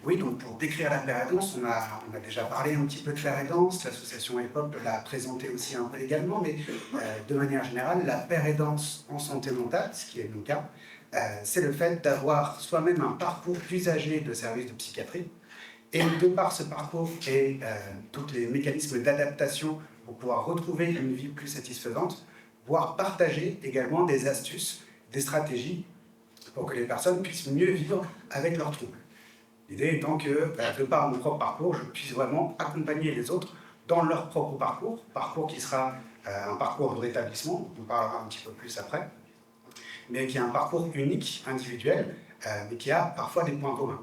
Oui, donc pour décrire la paire aidance, on a déjà parlé un petit peu de paire aidance, l'association EPOP l'a présenté aussi un peu également, mais de manière générale, la paire aidance en santé mentale, ce qui est mon cas, c'est le fait d'avoir soi-même un parcours d'usager de services de psychiatrie, et de par ce parcours et tous les mécanismes d'adaptation pour pouvoir retrouver une vie plus satisfaisante, voire partager également des astuces, des stratégies pour que les personnes puissent mieux vivre avec leurs troubles. L'idée étant que, de par mon propre parcours, je puisse vraiment accompagner les autres dans leur propre parcours qui sera un parcours de rétablissement, on parlera un petit peu plus après, mais qui est un parcours unique, individuel, mais qui a parfois des points communs.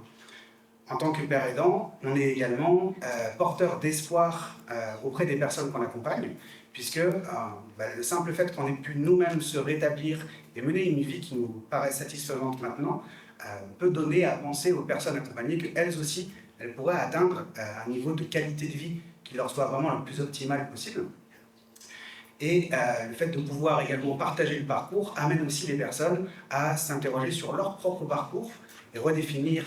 En tant que père aidant, on est également porteur d'espoir auprès des personnes qu'on accompagne, puisque le simple fait qu'on ait pu nous-mêmes se rétablir et mener une vie qui nous paraît satisfaisante maintenant, peut donner à penser aux personnes accompagnées qu'elles aussi, elles pourraient atteindre un niveau de qualité de vie qui leur soit vraiment le plus optimal possible. Et le fait de pouvoir également partager le parcours amène aussi les personnes à s'interroger sur leur propre parcours et redéfinir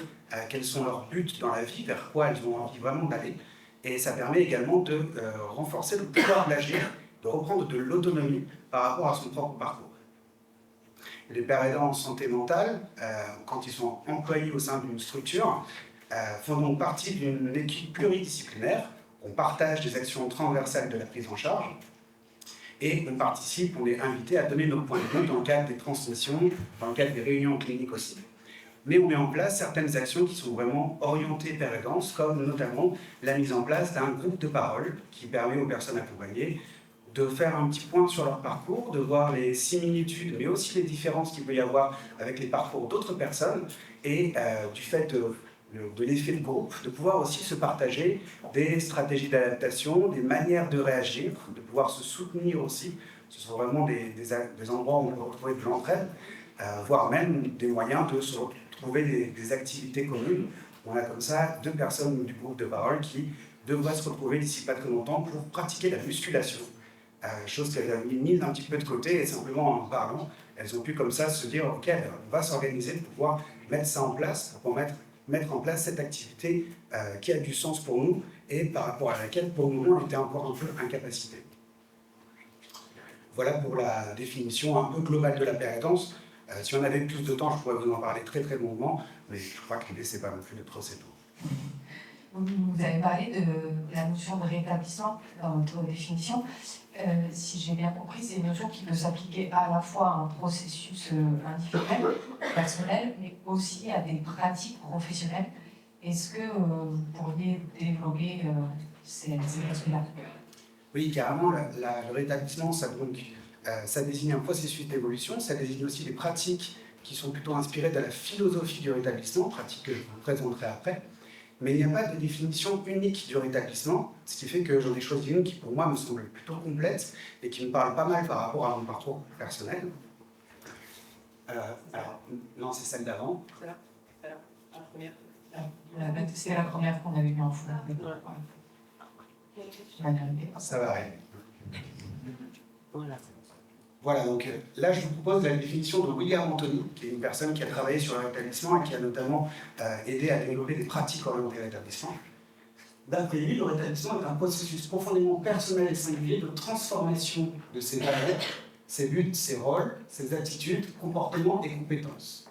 quels sont leurs buts dans la vie, vers quoi elles ont envie vraiment d'aller. Et ça permet également de renforcer le pouvoir d'agir, de reprendre de l'autonomie par rapport à son propre parcours. Les pères aidants en santé mentale, quand ils sont employés au sein d'une structure, font donc partie d'une équipe pluridisciplinaire. On partage des actions transversales de la prise en charge et on participe, on est invité à donner nos points de vue dans le cadre des transmissions, dans le cadre des réunions cliniques aussi. Mais on met en place certaines actions qui sont vraiment orientées père aidance, comme notamment la mise en place d'un groupe de parole qui permet aux personnes accompagnées de faire un petit point sur leur parcours, de voir les similitudes, mais aussi les différences qu'il peut y avoir avec les parcours d'autres personnes, et du fait de l'effet de groupe, de pouvoir aussi se partager des stratégies d'adaptation, des manières de réagir, de pouvoir se soutenir aussi. Ce sont vraiment des endroits où on peut retrouver de l'entraide, voire même des moyens de se trouver des activités communes. On a comme ça 2 personnes du groupe de parole qui devraient se retrouver d'ici pas très longtemps pour pratiquer la musculation. Chose qu'elles avaient mise un petit peu de côté, et simplement en parlant, elles ont pu comme ça se dire « Ok, on va s'organiser pour pouvoir mettre ça en place, pour mettre en place cette activité qui a du sens pour nous et par rapport à laquelle, pour le moment, on était encore un peu incapacité. » Voilà pour la définition un peu globale de la paire aidance. Si on avait plus de temps, je pourrais vous en parler très très longuement, mais je crois que l'idée, c'est pas non plus de procéder. Vous avez parlé de la notion de rétablissement dans votre définition. Si j'ai bien compris, c'est une notion qui peut s'appliquer à la fois à un processus individuel, personnel, mais aussi à des pratiques professionnelles. Est-ce que vous pourriez développer ces aspects-là? Oui, carrément, le rétablissement, ça désigne un processus d'évolution, ça désigne aussi des pratiques qui sont plutôt inspirées de la philosophie du rétablissement, pratiques que je vous présenterai après. Mais il n'y a pas de définition unique du rétablissement, ce qui fait que j'en ai choisi une qui, pour moi, me semble plutôt complète et qui me parle pas mal par rapport à mon parcours personnel. Alors, non, c'est celle d'avant. Voilà, la première. C'est la première qu'on avait mis en foulard. Ça va arriver. Voilà. Voilà, donc là, je vous propose la définition de William Anthony, qui est une personne qui a travaillé sur le rétablissement et qui a notamment aidé à développer des pratiques orientées au rétablissement. D'après lui, le rétablissement est un processus profondément personnel et singulier de transformation de ses valeurs, ses buts, ses rôles, ses attitudes, comportements et compétences.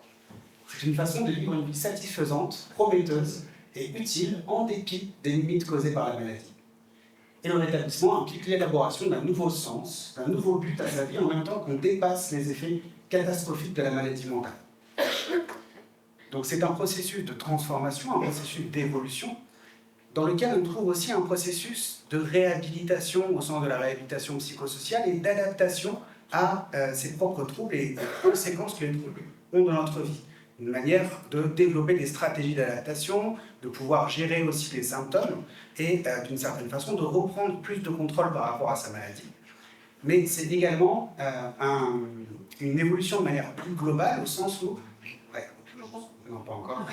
C'est une façon de vivre une vie satisfaisante, prometteuse et utile en dépit des limites causées par la maladie. Et le rétablissement implique l'élaboration d'un nouveau sens, d'un nouveau but à sa vie, en même temps qu'on dépasse les effets catastrophiques de la maladie mentale. Donc c'est un processus de transformation, un processus d'évolution, dans lequel on trouve aussi un processus de réhabilitation au sens de la réhabilitation psychosociale et d'adaptation à ses propres troubles et aux conséquences que les troubles ont dans notre vie. Une manière de développer des stratégies d'adaptation, de pouvoir gérer aussi les symptômes et d'une certaine façon de reprendre plus de contrôle par rapport à sa maladie. Mais c'est également une évolution de manière plus globale au sens où... Ouais, non, pas encore.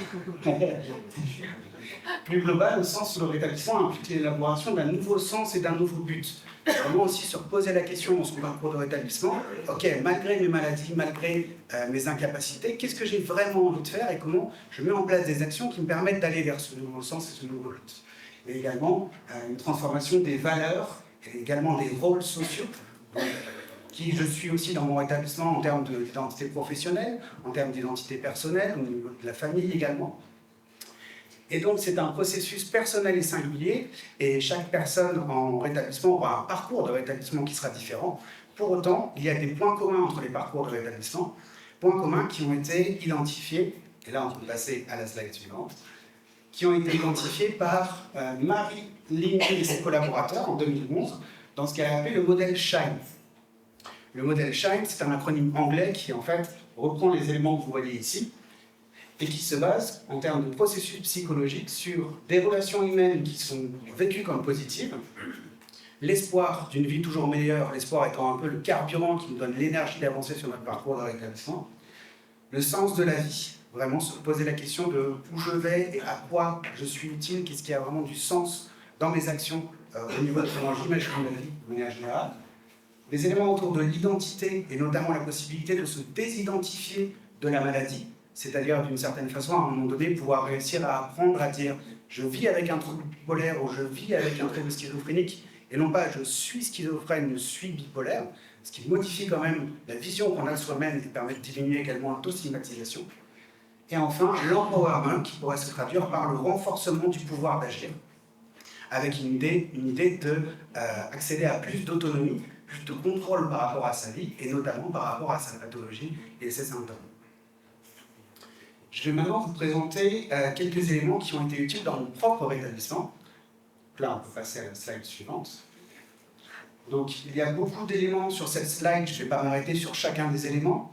plus global, au sens où le rétablissement implique l'élaboration d'un nouveau sens et d'un nouveau but. Vraiment aussi se reposer la question dans son parcours de rétablissement, ok, malgré mes maladies, malgré mes incapacités, qu'est-ce que j'ai vraiment envie de faire et comment je mets en place des actions qui me permettent d'aller vers ce nouveau sens et ce nouveau but. Et également une transformation des valeurs et également des rôles sociaux. Qui je suis aussi dans mon établissement en termes d'identité professionnelle, en termes d'identité personnelle, au niveau de la famille également. Et donc c'est un processus personnel et singulier, et chaque personne en rétablissement aura un parcours de rétablissement qui sera différent. Pour autant, il y a des points communs entre les parcours de rétablissement, points communs qui ont été identifiés, et là on peut passer à la slide suivante, qui ont été identifiés par Marie Ligny et ses collaborateurs en 2011, dans ce qu'elle a appelé le modèle SHINE. Le modèle SHINE, c'est un acronyme anglais qui, en fait, reprend les éléments que vous voyez ici et qui se base, en termes de processus psychologiques, sur des relations humaines qui sont vécues comme positives, l'espoir d'une vie toujours meilleure, l'espoir étant un peu le carburant qui nous donne l'énergie d'avancer sur notre parcours de rétablissement, le sens de la vie, vraiment se poser la question de où je vais et à quoi je suis utile, qu'est-ce qui a vraiment du sens dans mes actions au niveau de comment j'imagine ma vie de manière générale. Les éléments autour de l'identité, et notamment la possibilité de se désidentifier de la maladie, c'est-à-dire d'une certaine façon, à un moment donné, pouvoir réussir à apprendre à dire « je vis avec un trouble bipolaire » ou « je vis avec un trouble schizophrénique », et non pas « je suis schizophrène, je suis bipolaire », ce qui modifie quand même la vision qu'on a de soi-même et permet de diminuer également l'autostigmatisation. Et enfin, l'empowerment, qui pourrait se traduire par le renforcement du pouvoir d'agir, avec une idée d'accéder à plus d'autonomie, plus de contrôle par rapport à sa vie, et notamment par rapport à sa pathologie et ses symptômes. Je vais maintenant vous présenter quelques éléments qui ont été utiles dans mon propre rétablissement. Là, on peut passer à la slide suivante. Donc, il y a beaucoup d'éléments sur cette slide, je ne vais pas m'arrêter sur chacun des éléments,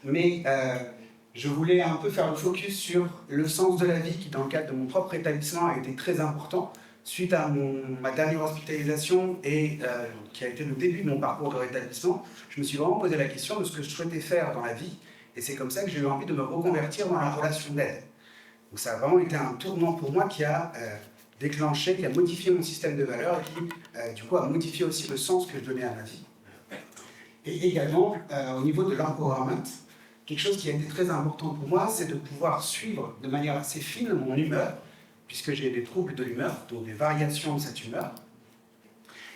mais je voulais un peu faire le focus sur le sens de la vie, qui dans le cadre de mon propre rétablissement a été très important, suite à ma dernière hospitalisation et qui a été le début de mon parcours de rétablissement. Je me suis vraiment posé la question de ce que je souhaitais faire dans la vie, et c'est comme ça que j'ai eu envie de me reconvertir dans la relation d'aide. Donc ça a vraiment été un tournant pour moi qui a déclenché, qui a modifié mon système de valeurs et qui, du coup, a modifié aussi le sens que je donnais à ma vie. Et également, au niveau de l'empowerment, quelque chose qui a été très important pour moi, c'est de pouvoir suivre de manière assez fine mon humeur, puisque j'ai des troubles de l'humeur, donc des variations de cette humeur.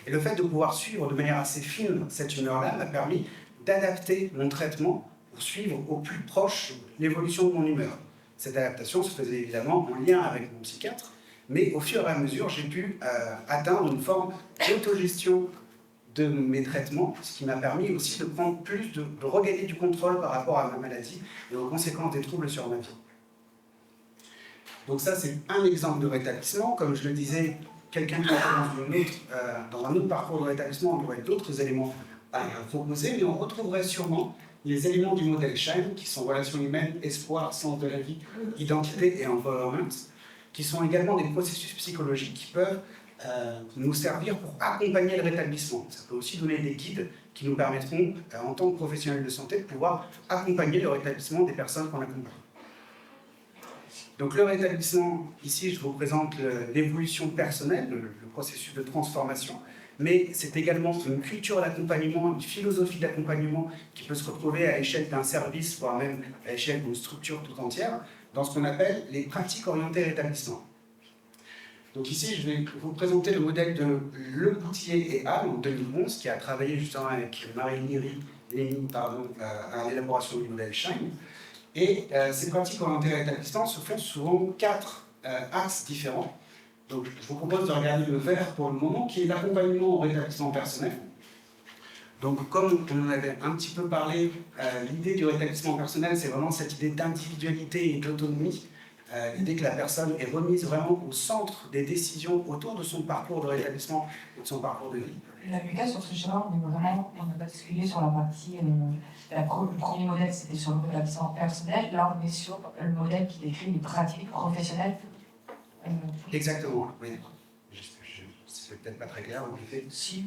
Et le fait de pouvoir suivre de manière assez fine cette humeur-là m'a permis d'adapter mon traitement pour suivre au plus proche l'évolution de mon humeur. Cette adaptation se faisait évidemment en lien avec mon psychiatre, mais au fur et à mesure, j'ai pu atteindre une forme d'autogestion de mes traitements, ce qui m'a permis aussi de prendre plus, de regagner du contrôle par rapport à ma maladie et aux conséquences des troubles sur ma vie. Donc ça, c'est un exemple de rétablissement. Comme je le disais, quelqu'un qui est dans un autre parcours de rétablissement, on aurait d'autres éléments à proposer, mais on retrouverait sûrement les éléments du modèle SHINE, qui sont relations humaines, espoir, sens de la vie, identité et empowerment, qui sont également des processus psychologiques qui peuvent nous servir pour accompagner le rétablissement. Ça peut aussi donner des guides qui nous permettront, en tant que professionnels de santé, de pouvoir accompagner le rétablissement des personnes qu'on accompagne. Donc le rétablissement, ici je vous présente l'évolution personnelle, le processus de transformation, mais c'est également une culture d'accompagnement, une philosophie d'accompagnement qui peut se retrouver à l'échelle d'un service, voire même à l'échelle d'une structure tout entière, dans ce qu'on appelle les pratiques orientées rétablissement. Donc ici, je vais vous présenter le modèle de Le Boutier et Al en 2011, qui a travaillé justement avec Marie Ligny à l'élaboration du modèle SHINE. Et ces pratiques orientées rétablissement se font souvent 4 axes différents. Donc je vous propose de regarder le vert pour le moment, qui est l'accompagnement au rétablissement personnel. Donc comme on en avait un petit peu parlé, l'idée du rétablissement personnel, c'est vraiment cette idée d'individualité et d'autonomie. L'idée que la personne est remise vraiment au centre des décisions autour de son parcours de rétablissement et de son parcours de vie. Là, Lucas, sur ce schéma, on a basculé sur la partie. Le premier modèle, c'était sur le rétablissement personnel. Là, on est sur le modèle qui décrit les pratiques professionnelles. Exactement, oui. C'est peut-être pas très clair, en effet. Si,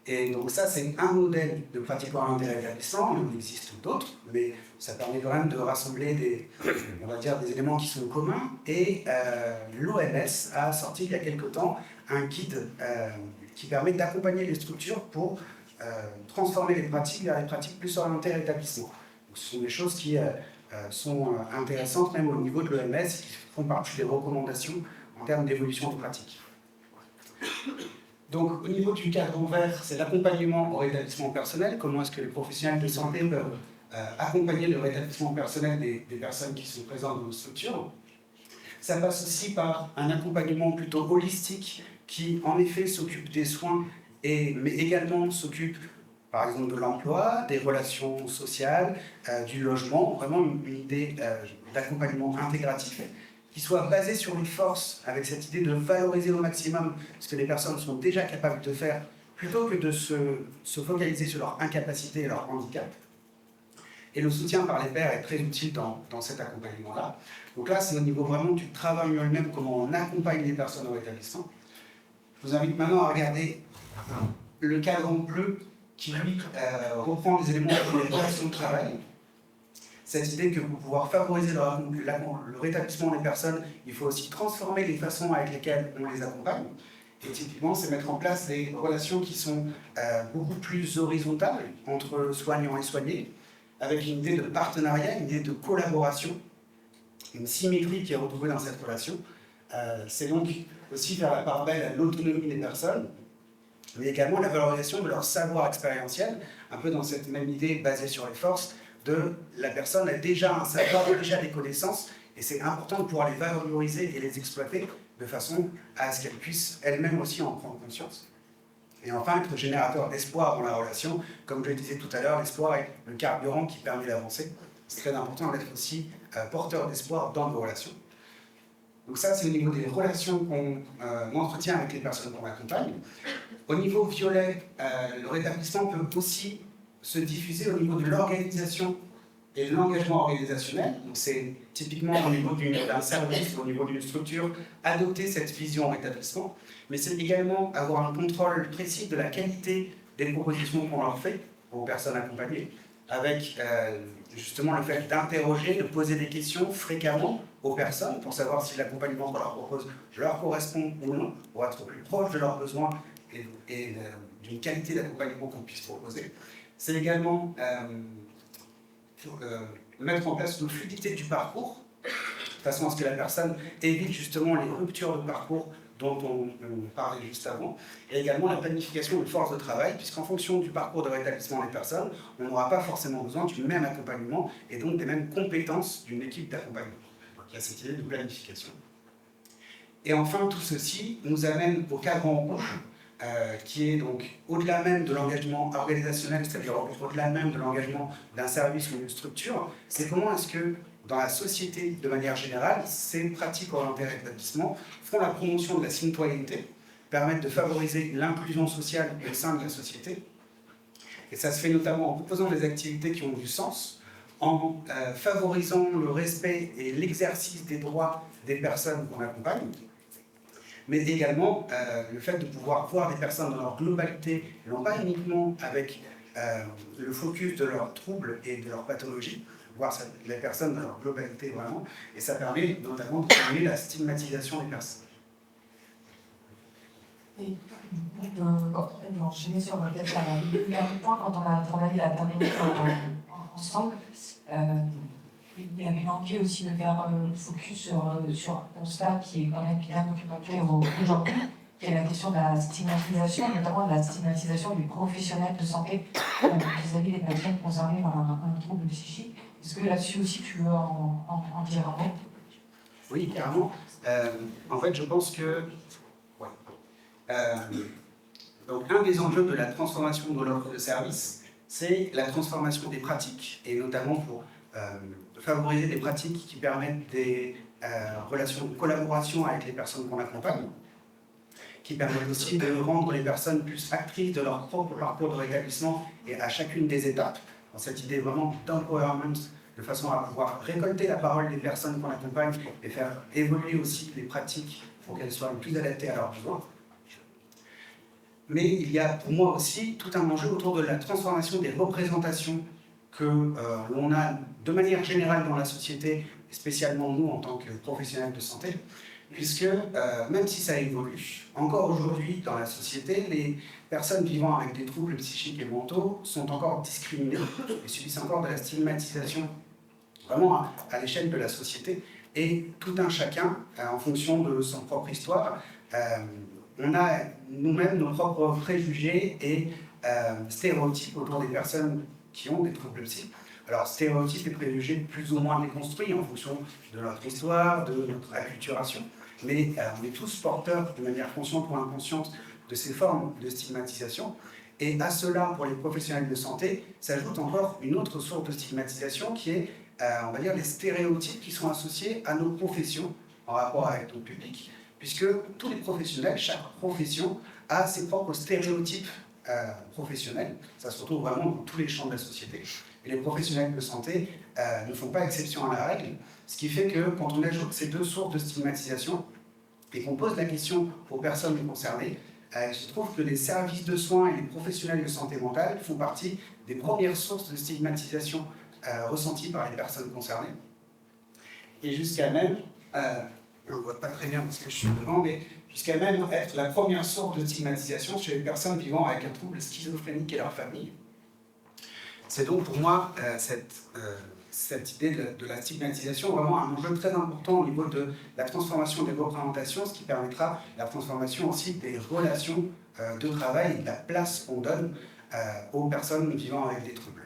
Et donc ça, c'est un modèle de pratique orientée rétablissement. Il en existe d'autres, mais ça permet quand même de rassembler on va dire, des éléments qui sont communs. Et l'OMS a sorti il y a quelque temps un guide qui permet d'accompagner les structures pour transformer les pratiques vers des pratiques plus orientées rétablissement. Donc, ce sont des choses qui sont intéressantes même au niveau de l'OMS, qui font partie des recommandations en termes d'évolution de pratiques. Donc, au niveau du cadre vert, c'est l'accompagnement au rétablissement personnel. Comment est-ce que les professionnels de santé peuvent accompagner le rétablissement personnel des personnes qui sont présentes dans nos structures. Ça passe aussi par un accompagnement plutôt holistique qui, en effet, s'occupe des soins, mais également s'occupe, par exemple, de l'emploi, des relations sociales, du logement. Vraiment une idée d'accompagnement intégratif qui soit basé sur les forces, avec cette idée de valoriser au maximum ce que les personnes sont déjà capables de faire, plutôt que de se focaliser sur leur incapacité et leur handicap. Et le soutien par les pairs est très utile dans cet accompagnement-là. Donc là, c'est au niveau vraiment du travail lui-même, comment on accompagne les personnes au rétablissement. Je vous invite maintenant à regarder le cadre en bleu qui, lui, reprend les éléments des relations de travail. Cette idée que pour pouvoir favoriser le rétablissement des personnes, il faut aussi transformer les façons avec lesquelles on les accompagne. Et typiquement, c'est mettre en place des relations qui sont beaucoup plus horizontales entre soignants et soignés, avec une idée de partenariat, une idée de collaboration, une symétrie qui est retrouvée dans cette relation. C'est donc aussi faire la part belle à l'autonomie des personnes, mais également la valorisation de leur savoir expérientiel, un peu dans cette même idée basée sur les forces, de la personne a déjà un savoir, déjà des connaissances, et c'est important de pouvoir les valoriser et les exploiter de façon à ce qu'elles puissent elles-mêmes aussi en prendre conscience. Et enfin, être générateur d'espoir dans la relation. Comme je le disais tout à l'heure, l'espoir est le carburant qui permet d'avancer. C'est très important d'être aussi porteur d'espoir dans nos relations. Donc ça, c'est au niveau des relations qu'on entretient avec les personnes qu'on accompagne. Au niveau violet, le rétablissement peut aussi se diffuser au niveau de l'organisation et de l'engagement organisationnel. Donc c'est typiquement au niveau d'un service, au niveau d'une structure, adopter cette vision rétablissement. Mais c'est également avoir un contrôle précis de la qualité des propositions qu'on leur fait aux personnes accompagnées, avec justement le fait d'interroger, de poser des questions fréquemment aux personnes pour savoir si l'accompagnement qu'on leur propose leur correspond ou non, pour être plus proche de leurs besoins et d'une qualité d'accompagnement qu'on puisse proposer. C'est également mettre en place une fluidité du parcours, de façon à ce que la personne évite justement les ruptures de parcours dont on parlait juste avant, et également la planification de force de travail, puisqu'en fonction du parcours de rétablissement des personnes, on n'aura pas forcément besoin du même accompagnement et donc des mêmes compétences d'une équipe d'accompagnement. Donc il y a cette idée de planification. Et enfin, tout ceci nous amène au cadre en rouge, qui est donc au-delà même de l'engagement organisationnel, c'est-à-dire au-delà même de l'engagement d'un service ou d'une structure, c'est comment est-ce que dans la société, de manière générale, ces pratiques orientées rétablissement font la promotion de la citoyenneté, permettent de favoriser l'inclusion sociale au sein de la société. Et ça se fait notamment en proposant des activités qui ont du sens, en favorisant le respect et l'exercice des droits des personnes qu'on accompagne, mais également le fait de pouvoir voir les personnes dans leur globalité, non pas uniquement avec le focus de leurs troubles et de leurs pathologies, voir les personnes dans leur globalité vraiment, et ça permet notamment de diminuer la stigmatisation des personnes. Et j'enchaînais sur peut-être le dernier point, quand on a travaillé la dernière fois ensemble, il y avait manqué aussi de faire focus sur un constat qui est quand même bien documenté aujourd'hui, qui est la question de la stigmatisation, notamment de la stigmatisation du professionnel de santé vis-à-vis des personnes concernées par un trouble psychique. Est-ce que là-dessus aussi tu veux en dire un mot? Oui, carrément. En fait, je pense que donc, un des enjeux de la transformation de l'offre de service, c'est la transformation des pratiques, et notamment pour favoriser des pratiques qui permettent des relations de collaboration avec les personnes qu'on accompagne, qui permettent aussi de rendre les personnes plus actrices de leur propre parcours de rétablissement et à chacune des étapes, dans cette idée vraiment d'empowerment, de façon à pouvoir récolter la parole des personnes qu'on accompagne et faire évoluer aussi les pratiques pour qu'elles soient plus adaptées à leurs besoins. mais il y a pour moi aussi tout un enjeu autour de la transformation des représentations que l'on a de manière générale dans la société, spécialement nous en tant que professionnels de santé, puisque même si ça évolue, encore aujourd'hui dans la société, les personnes vivant avec des troubles psychiques et mentaux sont encore discriminées et subissent encore de la stigmatisation vraiment à l'échelle de la société. Et tout un chacun, en fonction de son propre histoire, on a nous-mêmes nos propres préjugés et stéréotypes autour des personnes qui ont des troubles psy. Alors, stéréotypes et préjugés plus ou moins déconstruits en fonction de notre histoire, de notre acculturation, mais on est tous porteurs, de manière consciente ou inconsciente, de ces formes de stigmatisation. Et à cela, pour les professionnels de santé, s'ajoute encore une autre source de stigmatisation qui est, on va dire, les stéréotypes qui sont associés à nos professions en rapport avec notre public, puisque tous les professionnels, chaque profession a ses propres stéréotypes professionnels. Ça se retrouve vraiment dans tous les champs de la société. Et les professionnels de santé ne font pas exception à la règle, ce qui fait que quand on ajoute ces deux sources de stigmatisation et qu'on pose la question aux personnes concernées, je trouve que les services de soins et les professionnels de santé mentale font partie des premières sources de stigmatisation ressenties par les personnes concernées. Et jusqu'à même, on ne voit pas très bien parce que je suis devant, mais jusqu'à même être la première source de stigmatisation chez les personnes vivant avec un trouble schizophrénique et leur famille. C'est donc pour moi cette idée de la stigmatisation vraiment un enjeu très important au niveau de la transformation des représentations, ce qui permettra la transformation aussi des relations de travail et de la place qu'on donne aux personnes vivant avec des troubles.